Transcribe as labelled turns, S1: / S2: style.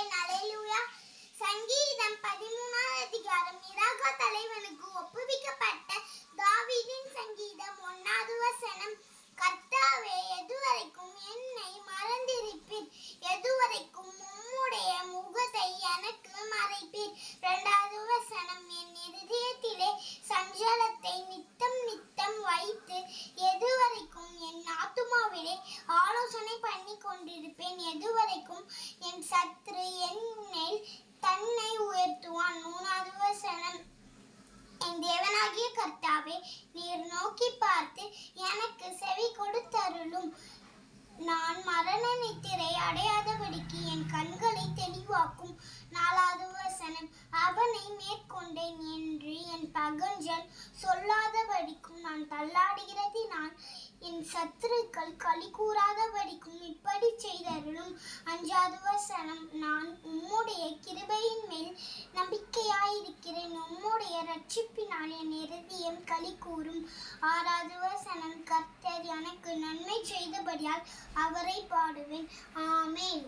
S1: ஆமென். அல்லேலூயா. சங்கீதம் 13 அதிகாரம் இராகா தலைவனுக்கு ஒப்புவிக்கப்பட்ட தாவீதின் சங்கீதம் 1வது வசனம். கர்த்தாவே, எதுவரைக்கும் என்னை மறந்திருப்பீர்? எதுவரைக்கும் உம்முடைய முகத்தை எனக்கு மறைப்பீர்? 2வது வசனம். என் இருதயத்திலே சஞ்சலத்தை நித்தம் நித்தம் வைத்து எதுவரைக்கும் என் ஆத்துமாவிலே ஆலோசனை பண்ணி கொண்டிருப்பேன்? எதுவரைக்கும் என் சத்ரு என்னில் தன்னை உயர்த்துவான்? 3வது வசனம். என் தேவனாகிய கர்த்தாவே, நீர் நோக்கி பார்த்து எனக்கு செவி கொடுத்தருளும். நான் மரண நித்திரை அடையாதபடிக்கு என் கண்களை தெளிவாக்கும். 4வது வசனம். அவனை மேற்கொண்டேன் என்று என் பகஞ்சல் சொல்லாதபடிக்கும் நான் தள்ளாடுகிறதினால் என் சத்துருக்கள் களி கூறாதபடிக்கும் இப்படி செய்தருளும். 5வது வசனம். நான் உம்முடைய கிருபையின் மேல் நம்பிக்கையாயிருக்கிறேன். உம்முடைய இரட்சிப்பினால் என் இருதயம் களி கூறும். 6வது வசனம். கர்த்தர் எனக்கு நன்மை செய்தபடியால் அவரை பாடுவேன். ஆமென்.